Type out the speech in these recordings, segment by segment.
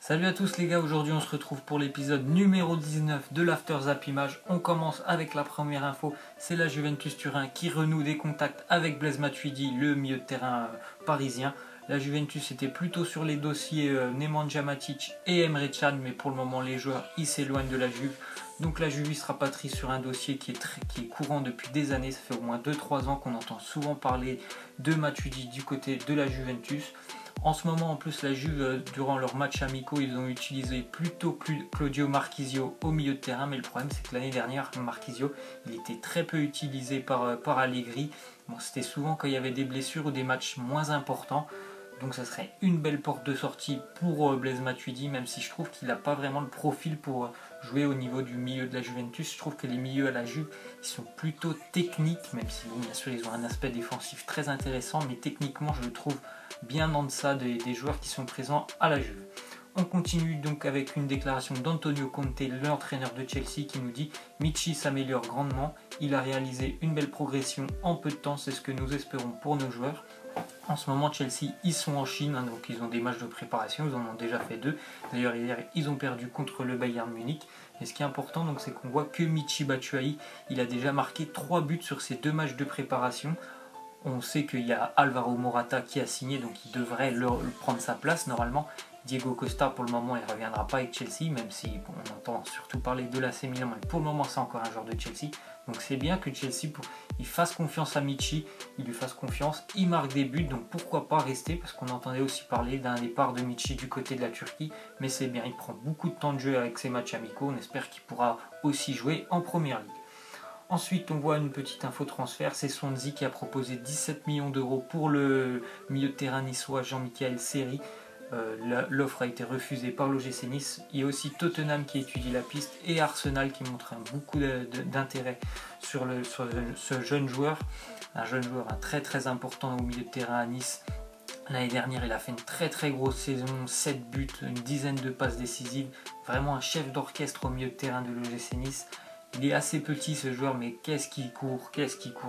Salut à tous les gars, aujourd'hui on se retrouve pour l'épisode numéro 19 de l'After Zap Image. On commence avec la première info, c'est la Juventus Turin qui renoue des contacts avec Blaise Matuidi, le milieu de terrain parisien. La Juventus était plutôt sur les dossiers Nemanja Matic et Emre Can, mais pour le moment les joueurs ils s'éloignent de la Juve. Donc la Juve se rapatrie sur un dossier qui est courant depuis des années, ça fait au moins 2-3 ans qu'on entend souvent parler de Matuidi du côté de la Juventus. En ce moment, en plus, la Juve, durant leurs matchs amicaux, ils ont utilisé plutôt Claudio Marchisio au milieu de terrain. Mais le problème, c'est que l'année dernière, Marchisio, il était très peu utilisé par Allegri. Bon, c'était souvent quand il y avait des blessures ou des matchs moins importants. Donc ça serait une belle porte de sortie pour Blaise Matuidi, même si je trouve qu'il n'a pas vraiment le profil pour jouer au niveau du milieu de la Juventus. Je trouve que les milieux à la Juve, ils sont plutôt techniques, même si bon, bien sûr ils ont un aspect défensif très intéressant, mais techniquement je le trouve bien en deçà des joueurs qui sont présents à la Juve. On continue donc avec une déclaration d'Antonio Conte, l'entraîneur de Chelsea, qui nous dit « Michy s'améliore grandement, il a réalisé une belle progression en peu de temps, c'est ce que nous espérons pour nos joueurs ». En ce moment, Chelsea, ils sont en Chine, donc ils ont des matchs de préparation, ils en ont déjà fait 2. D'ailleurs, hier, ils ont perdu contre le Bayern Munich. Et ce qui est important, c'est qu'on voit que Michy Batshuayi, il a déjà marqué 3 buts sur ces 2 matchs de préparation. On sait qu'il y a Alvaro Morata qui a signé, donc il devrait prendre sa place normalement. Diego Costa, pour le moment, il ne reviendra pas avec Chelsea, même si on entend surtout parler de l'AC Milan, mais pour le moment, c'est encore un joueur de Chelsea. Donc c'est bien que Chelsea il fasse confiance à Michy, il lui fasse confiance, il marque des buts, donc pourquoi pas rester, parce qu'on entendait aussi parler d'un départ de Michy du côté de la Turquie, mais c'est bien, il prend beaucoup de temps de jeu avec ses matchs amicaux, on espère qu'il pourra aussi jouer en première ligue. Ensuite, on voit une petite info transfert, c'est Swansea qui a proposé 17 millions d'euros pour le milieu de terrain niçois Jean-Michel Seri. L'offre a été refusée par l'OGC Nice. Il y a aussi Tottenham qui étudie la piste et Arsenal qui montre beaucoup d'intérêt sur ce jeune joueur. Un jeune joueur très très important au milieu de terrain à Nice. L'année dernière, il a fait une très très grosse saison, 7 buts, une dizaine de passes décisives. Vraiment un chef d'orchestre au milieu de terrain de l'OGC Nice. Il est assez petit ce joueur, mais qu'est-ce qu'il court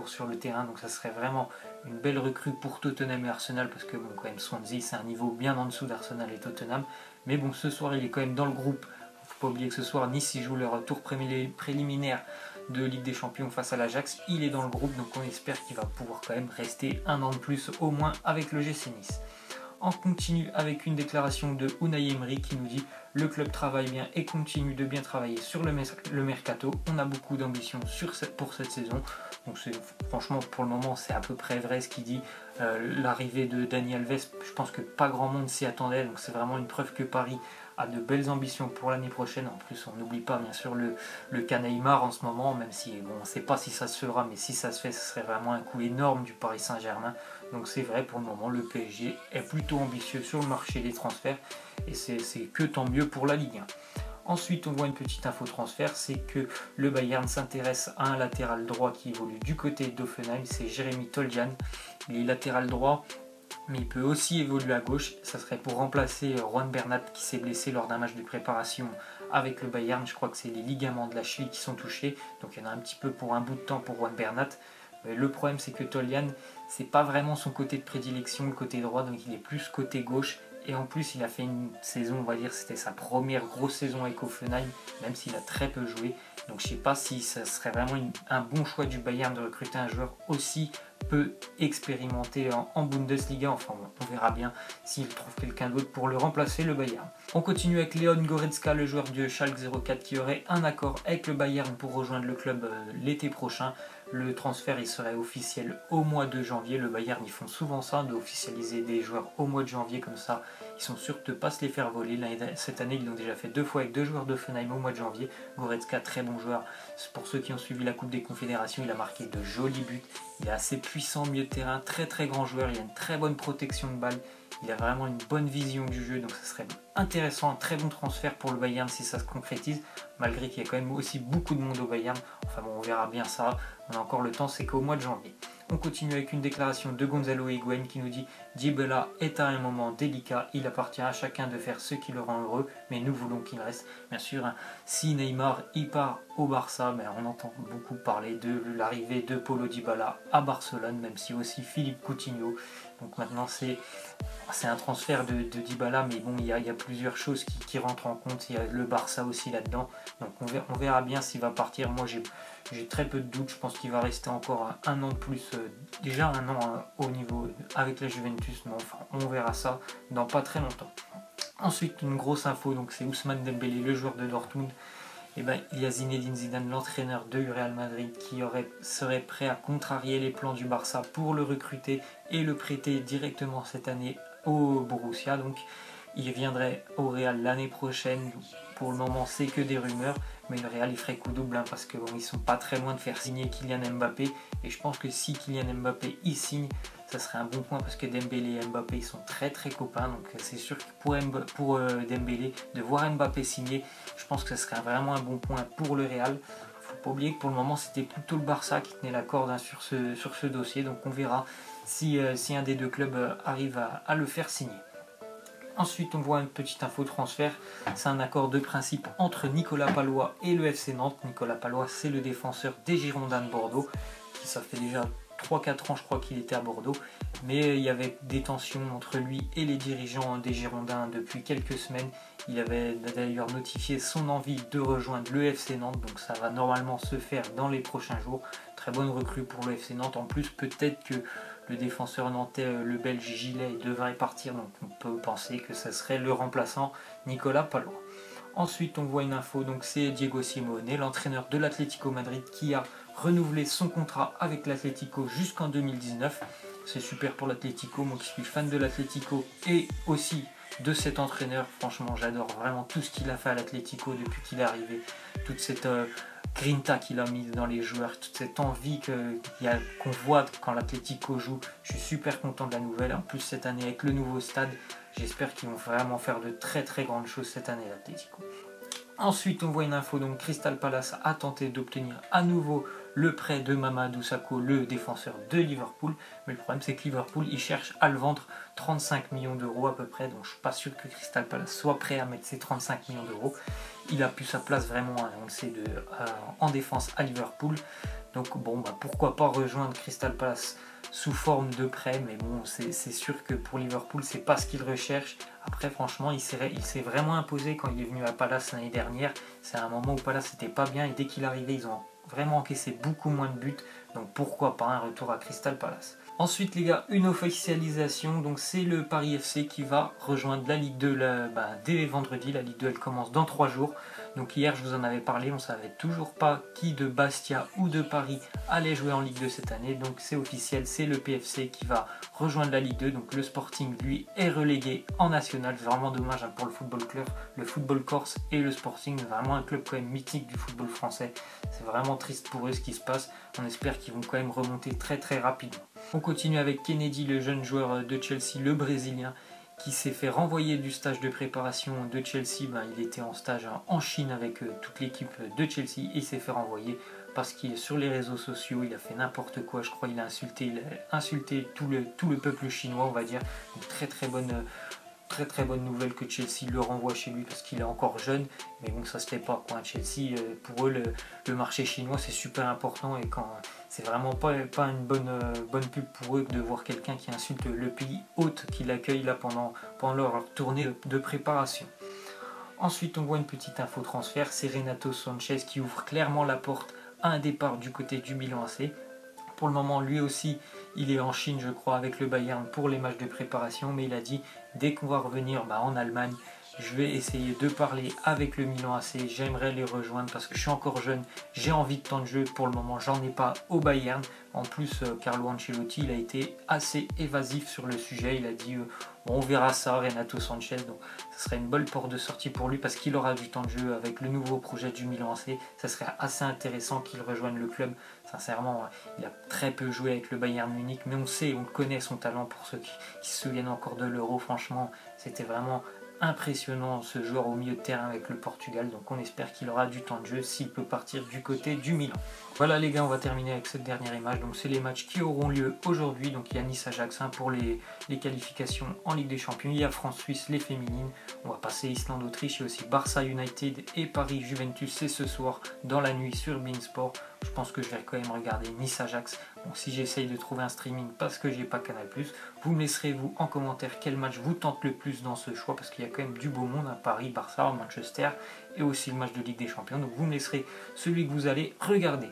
sur le terrain. Donc ça serait vraiment une belle recrue pour Tottenham et Arsenal, parce que bon, quand même Swansea c'est un niveau bien en dessous d'Arsenal et Tottenham. Mais bon, ce soir il est quand même dans le groupe. Il ne faut pas oublier que ce soir Nice ils jouent leur tour préliminaire de Ligue des Champions face à l'Ajax. Il est dans le groupe, donc on espère qu'il va pouvoir quand même rester un an de plus au moins avec le GC Nice. On continue avec une déclaration de Unai Emery qui nous dit « Le club travaille bien et continue de bien travailler sur le mercato. On a beaucoup d'ambition pour cette saison. » Donc franchement, pour le moment, c'est à peu près vrai ce qu'il dit. L'arrivée de Dani Alves, je pense que pas grand monde s'y attendait. Donc c'est vraiment une preuve que Paris a de belles ambitions pour l'année prochaine. En plus, on n'oublie pas bien sûr le cas Neymar en ce moment, même si bon, on ne sait pas si ça se fera, mais si ça se fait, ce serait vraiment un coup énorme du Paris Saint-Germain. Donc c'est vrai, pour le moment, le PSG est plutôt ambitieux sur le marché des transferts et c'est que tant mieux pour la Ligue 1. Ensuite, on voit une petite info transfert, c'est que le Bayern s'intéresse à un latéral droit qui évolue du côté d'Hoffenheim, c'est Jérémy Toljan. Il est latéral droit, mais il peut aussi évoluer à gauche. Ça serait pour remplacer Juan Bernat qui s'est blessé lors d'un match de préparation avec le Bayern. Je crois que c'est les ligaments de la cheville qui sont touchés, donc il y en a un petit peu pour un bout de temps pour Juan Bernat. Le problème, c'est que Toljan, c'est pas vraiment son côté de prédilection, le côté droit, donc il est plus côté gauche. Et en plus, il a fait une saison, on va dire, c'était sa première grosse saison avec Hoffenheim, même s'il a très peu joué. Donc je ne sais pas si ça serait vraiment un bon choix du Bayern de recruter un joueur aussi peu expérimenté en Bundesliga. Enfin, on verra bien s'il trouve quelqu'un d'autre pour le remplacer, le Bayern. On continue avec Leon Goretzka, le joueur de Schalke 04, qui aurait un accord avec le Bayern pour rejoindre le club l'été prochain. Le transfert il serait officiel au mois de janvier. Le Bayern, ils font souvent ça, d'officialiser des joueurs au mois de janvier, comme ça ils sont sûrs de ne pas se les faire voler. Cette année, ils l'ont déjà fait 2 fois avec 2 joueurs d'Hoffenheim au mois de janvier. Goretzka, très bon joueur. Pour ceux qui ont suivi la Coupe des Confédérations, il a marqué de jolis buts. Il est assez puissant au milieu de terrain, très très grand joueur. Il a une très bonne protection de balle. Il a vraiment une bonne vision du jeu, donc ça serait intéressant, un très bon transfert pour le Bayern si ça se concrétise, malgré qu'il y a quand même aussi beaucoup de monde au Bayern. Enfin bon, on verra bien ça, on a encore le temps, c'est qu'au mois de janvier. On continue avec une déclaration de Gonzalo Higuaín qui nous dit « Dybala est à un moment délicat, il appartient à chacun de faire ce qui le rend heureux, mais nous voulons qu'il reste. » Bien sûr, si Neymar y part au Barça, on entend beaucoup parler de l'arrivée de Paulo Dybala à Barcelone, même si aussi Philippe Coutinho Donc maintenant c'est un transfert de Dybala, mais bon, il y a plusieurs choses qui rentrent en compte. Il y a le Barça aussi là-dedans. Donc on verra bien s'il va partir. Moi j'ai très peu de doutes. Je pense qu'il va rester encore un an de plus. Déjà un an au niveau avec la Juventus. Mais enfin, on verra ça dans pas très longtemps. Ensuite, une grosse info, donc c'est Ousmane Dembélé, le joueur de Dortmund. Et ben, il y a Zinedine Zidane, l'entraîneur du Real Madrid, qui serait prêt à contrarier les plans du Barça pour le recruter et le prêter directement cette année au Borussia. Donc il viendrait au Real l'année prochaine. Pour le moment, c'est que des rumeurs, mais le Real il ferait coup double parce que bon, ils sont pas très loin de faire signer Kylian Mbappé. Et je pense que si Kylian Mbappé y signe, ça serait un bon point parce que Dembélé et Mbappé ils sont très très copains. Donc c'est sûr que pour Dembélé de voir Mbappé signer, je pense que ce serait vraiment un bon point pour le Real. Faut pas oublier que pour le moment c'était plutôt le Barça qui tenait la corde sur ce dossier. Donc on verra si un des deux clubs arrive à le faire signer. Ensuite, on voit une petite info transfert. C'est un accord de principe entre Nicolas Pallois et le FC Nantes. Nicolas Pallois, c'est le défenseur des Girondins de Bordeaux. Ça fait déjà 3-4 ans, je crois, qu'il était à Bordeaux. Mais il y avait des tensions entre lui et les dirigeants des Girondins depuis quelques semaines. Il avait d'ailleurs notifié son envie de rejoindre le FC Nantes. Donc ça va normalement se faire dans les prochains jours. Très bonne recrue pour le FC Nantes. En plus, peut-être que le défenseur nantais, le Belge Gilet, devrait partir, donc on peut penser que ce serait le remplaçant Nicolas Pallois. Ensuite, on voit une info, donc c'est Diego Simeone, l'entraîneur de l'Atlético Madrid, qui a renouvelé son contrat avec l'Atlético jusqu'en 2019. C'est super pour l'Atlético, moi qui suis fan de l'Atlético et aussi de cet entraîneur. Franchement, j'adore vraiment tout ce qu'il a fait à l'Atlético depuis qu'il est arrivé, toute cette grinta qu'il a mise dans les joueurs, toute cette envie qu'on voit quand l'Atlético joue. Je suis super content de la nouvelle. En plus, cette année, avec le nouveau stade, j'espère qu'ils vont vraiment faire de très très grandes choses cette année, l'Atlético. Ensuite, on voit une info, donc Crystal Palace a tenté d'obtenir à nouveau le prêt de Mamadou Sakho, le défenseur de Liverpool. Mais le problème, c'est que Liverpool, il cherche à le vendre 35 millions d'euros à peu près. Donc, je ne suis pas sûr que Crystal Palace soit prêt à mettre ces 35 millions d'euros. Il a pu sa place vraiment, on le sait, en défense à Liverpool. Donc, bon, pourquoi pas rejoindre Crystal Palace sous forme de prêt. Mais bon, c'est sûr que pour Liverpool, c'est pas ce qu'il recherche. Après, franchement, il s'est vraiment imposé quand il est venu à Palace l'année dernière. C'est un moment où Palace n'était pas bien et dès qu'il est arrivé, ils ont vraiment encaissé beaucoup moins de buts. Donc pourquoi pas un retour à Crystal Palace. Ensuite les gars, une officialisation, donc c'est le Paris FC qui va rejoindre la Ligue 2 dès vendredi. La Ligue 2 elle commence dans 3 jours. Donc hier je vous en avais parlé, on ne savait toujours pas qui de Bastia ou de Paris allait jouer en Ligue 2 cette année. Donc c'est officiel, c'est le PFC qui va rejoindre la Ligue 2. Donc le Sporting lui est relégué en national. C'est vraiment dommage pour le football corse et le Sporting. Vraiment un club quand même mythique du football français. C'est vraiment triste pour eux ce qui se passe. On espère qu'ils vont quand même remonter très très rapidement. On continue avec Kennedy, le jeune joueur de Chelsea, le Brésilien, qui s'est fait renvoyer du stage de préparation de Chelsea. Il était en stage en Chine avec toute l'équipe de Chelsea et il s'est fait renvoyer parce qu'il est sur les réseaux sociaux, il a fait n'importe quoi, je crois il a insulté tout le peuple chinois, on va dire. Donc très bonne nouvelle que Chelsea le renvoie chez lui parce qu'il est encore jeune, mais bon ça se fait pas quoi. Chelsea, pour eux le marché chinois c'est super important et quand c'est vraiment pas une bonne pub pour eux de voir quelqu'un qui insulte le pays hôte qui l'accueille là pendant leur tournée de préparation. Ensuite on voit une petite info transfert, c'est Renato Sanchez qui ouvre clairement la porte à un départ du côté du Milan AC. Pour le moment, lui aussi, il est en Chine, je crois, avec le Bayern pour les matchs de préparation. Mais il a dit, dès qu'on va revenir en Allemagne, je vais essayer de parler avec le Milan AC. J'aimerais les rejoindre parce que je suis encore jeune. J'ai envie de temps de jeu. Pour le moment, j'en ai pas au Bayern. En plus, Carlo Ancelotti, il a été assez évasif sur le sujet. Il a dit, on verra ça, Renato Sanchez. Donc, ce serait une bonne porte de sortie pour lui parce qu'il aura du temps de jeu avec le nouveau projet du Milan AC. Ça serait assez intéressant qu'il rejoigne le club. Sincèrement, il a très peu joué avec le Bayern Munich, mais on le connaît son talent pour ceux qui se souviennent encore de l'Euro. Franchement, c'était vraiment impressionnant ce joueur au milieu de terrain avec le Portugal. Donc on espère qu'il aura du temps de jeu s'il peut partir du côté du Milan. Voilà les gars, on va terminer avec cette dernière image. Donc c'est les matchs qui auront lieu aujourd'hui. Donc il y a Nice-Ajax pour les qualifications en Ligue des Champions. Il y a France-Suisse, les féminines. On va passer Islande-Autriche et aussi Barça United et Paris-Juventus. C'est ce soir dans la nuit sur beIN Sport. Je pense que je vais quand même regarder Nice-Ajax. Bon, si j'essaye de trouver un streaming parce que j'ai pas Canal+, vous me laisserez vous en commentaire quel match vous tente le plus dans ce choix, parce qu'il y a quand même du beau monde à Paris, Barça, Manchester, et aussi le match de Ligue des Champions. Donc vous me laisserez celui que vous allez regarder.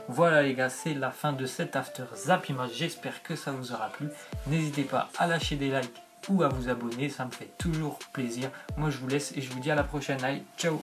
Voilà les gars, c'est la fin de cet After Zap Image. J'espère que ça vous aura plu. N'hésitez pas à lâcher des likes ou à vous abonner, ça me fait toujours plaisir. Moi je vous laisse et je vous dis à la prochaine. Allez, ciao.